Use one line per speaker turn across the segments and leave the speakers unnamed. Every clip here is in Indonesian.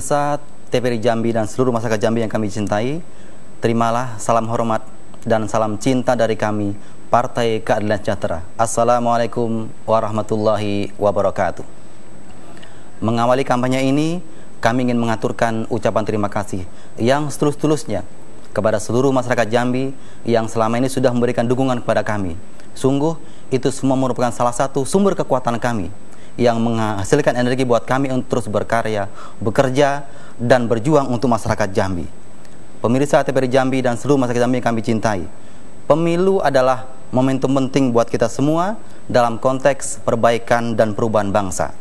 Pemirsa TVRI Jambi dan seluruh masyarakat Jambi yang kami cintai, terimalah salam hormat dan salam cinta dari kami, Partai Keadilan Sejahtera. Assalamualaikum warahmatullahi wabarakatuh. Mengawali kampanye ini, kami ingin mengaturkan ucapan terima kasih yang setulus-tulusnya kepada seluruh masyarakat Jambi yang selama ini sudah memberikan dukungan kepada kami. Sungguh, itu semua merupakan salah satu sumber kekuatan kami yang menghasilkan energi buat kami untuk terus berkarya, bekerja, dan berjuang untuk masyarakat Jambi. Pemirsa TVRI Jambi dan seluruh masyarakat Jambi yang kami cintai, pemilu adalah momentum penting buat kita semua dalam konteks perbaikan dan perubahan bangsa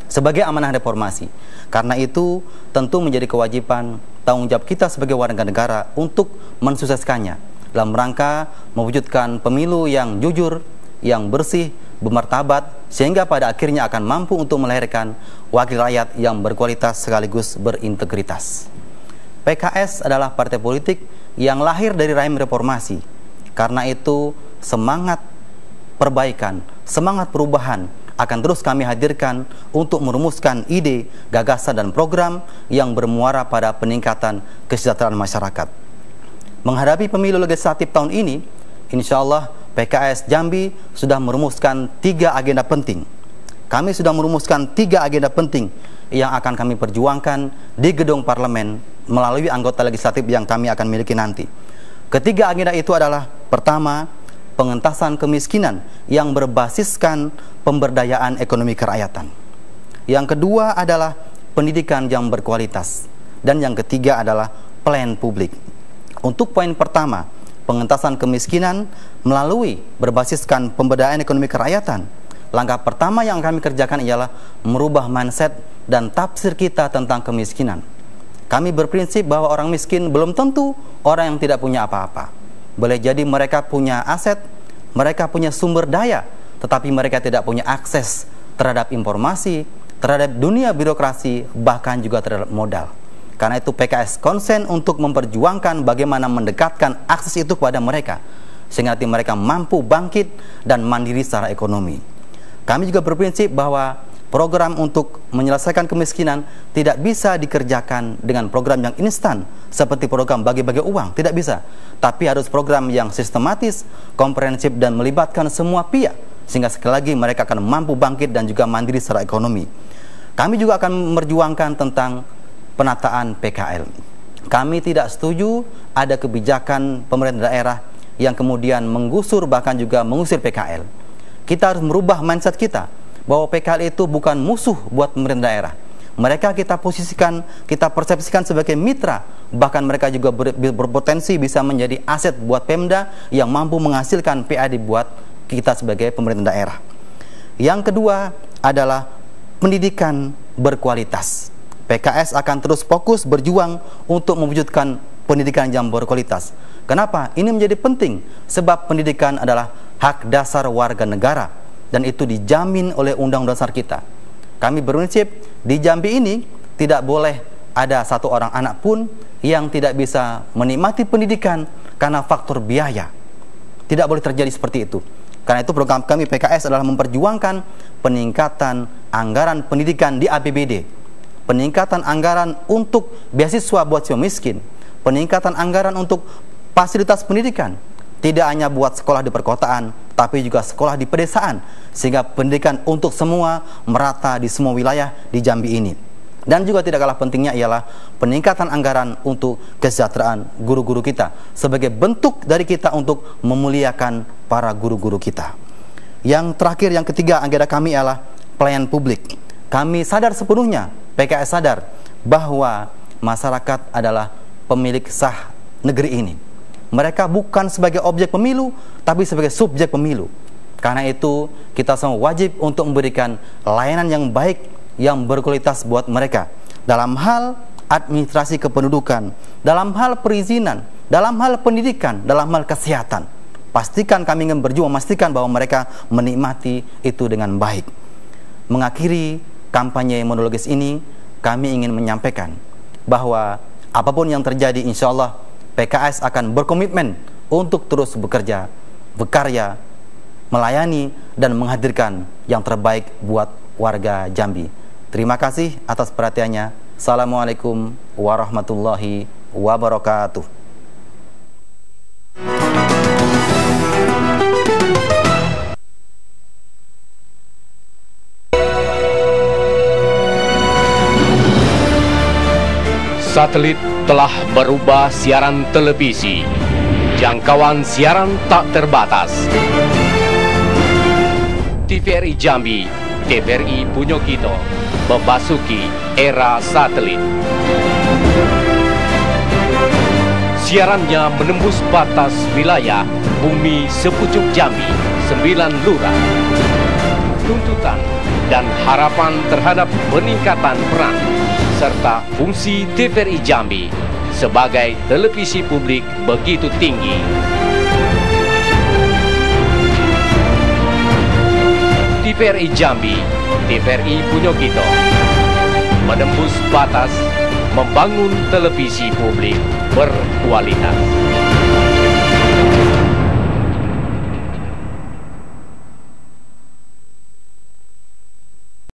sebagai amanah reformasi. Karena itu, tentu menjadi kewajiban tanggung jawab kita sebagai warga negara untuk mensukseskannya dalam rangka mewujudkan pemilu yang jujur, yang bersih, bermartabat, sehingga pada akhirnya akan mampu untuk melahirkan wakil rakyat yang berkualitas sekaligus berintegritas. PKS adalah partai politik yang lahir dari rahim reformasi. Karena itu, semangat perbaikan, semangat perubahan akan terus kami hadirkan untuk merumuskan ide, gagasan, dan program yang bermuara pada peningkatan kesejahteraan masyarakat. Menghadapi pemilu legislatif tahun ini, insya Allah PKS Jambi sudah merumuskan 3 agenda penting. Kami sudah merumuskan 3 agenda penting yang akan kami perjuangkan di gedung parlemen melalui anggota legislatif yang kami akan miliki nanti. Ketiga agenda itu adalah: pertama, pengentasan kemiskinan yang berbasiskan pemberdayaan ekonomi kerakyatan. Yang kedua adalah pendidikan yang berkualitas. Dan yang ketiga adalah pelayanan publik. Untuk poin pertama, pengentasan kemiskinan melalui berbasiskan pemberdayaan ekonomi kerakyatan, langkah pertama yang kami kerjakan ialah merubah mindset dan tafsir kita tentang kemiskinan. Kami berprinsip bahwa orang miskin belum tentu orang yang tidak punya apa-apa. Boleh jadi mereka punya aset, mereka punya sumber daya, tetapi mereka tidak punya akses terhadap informasi, terhadap dunia birokrasi, bahkan juga terhadap modal. Karena itu PKS konsen untuk memperjuangkan bagaimana mendekatkan akses itu kepada mereka, sehingga nanti mereka mampu bangkit dan mandiri secara ekonomi. Kami juga berprinsip bahwa program untuk menyelesaikan kemiskinan tidak bisa dikerjakan dengan program yang instan, seperti program bagi-bagi uang, tidak bisa. Tapi harus program yang sistematis, komprehensif, dan melibatkan semua pihak, sehingga sekali lagi mereka akan mampu bangkit dan juga mandiri secara ekonomi. Kami juga akan memperjuangkan tentang penataan PKL. Kami tidak setuju ada kebijakan pemerintah daerah yang kemudian menggusur bahkan juga mengusir PKL. Kita harus merubah mindset kita bahwa PKL itu bukan musuh buat pemerintah daerah. Mereka kita posisikan, kita persepsikan sebagai mitra, bahkan mereka juga berpotensi bisa menjadi aset buat Pemda yang mampu menghasilkan PAD buat kita sebagai pemerintah daerah. Yang kedua adalah pendidikan berkualitas. PKS akan terus fokus berjuang untuk mewujudkan pendidikan yang berkualitas. Kenapa? Ini menjadi penting, sebab pendidikan adalah hak dasar warga negara, dan itu dijamin oleh Undang-Undang Dasar kita. Kami berprinsip di Jambi ini tidak boleh ada satu orang anak pun yang tidak bisa menikmati pendidikan karena faktor biaya. Tidak boleh terjadi seperti itu. Karena itu program kami PKS adalah memperjuangkan peningkatan anggaran pendidikan di APBD, peningkatan anggaran untuk beasiswa buat siswa miskin, peningkatan anggaran untuk fasilitas pendidikan, tidak hanya buat sekolah di perkotaan, tapi juga sekolah di pedesaan, sehingga pendidikan untuk semua merata di semua wilayah di Jambi ini. Dan juga tidak kalah pentingnya ialah peningkatan anggaran untuk kesejahteraan guru-guru kita, sebagai bentuk dari kita untuk memuliakan para guru-guru kita. Yang terakhir, yang ketiga agenda kami ialah pelayanan publik. Kami sadar sepenuhnya, PKS sadar bahwa masyarakat adalah pemilik sah negeri ini. Mereka bukan sebagai objek pemilu, tapi sebagai subjek pemilu. Karena itu, kita semua wajib untuk memberikan layanan yang baik, yang berkualitas buat mereka. Dalam hal administrasi kependudukan, dalam hal perizinan, dalam hal pendidikan, dalam hal kesehatan. Pastikan kami ingin berjuang memastikan bahwa mereka menikmati itu dengan baik. Mengakhiri kampanye imunologis ini, kami ingin menyampaikan bahwa apapun yang terjadi, insya Allah PKS akan berkomitmen untuk terus bekerja, berkarya, melayani, dan menghadirkan yang terbaik buat warga Jambi. Terima kasih atas perhatiannya. Assalamualaikum warahmatullahi wabarakatuh.
Satelit telah merubah siaran televisi. Jangkauan siaran tak terbatas. TVRI Jambi, TVRI Bunyogito memasuki era satelit. Siarannya menembus batas wilayah bumi sepucuk Jambi, 9 lurah. Tuntutan dan harapan terhadap peningkatan peran serta fungsi TVRI Jambi sebagai televisi publik begitu tinggi. TVRI Jambi, TVRI Bunyogito menembus batas membangun televisi publik berkualitas.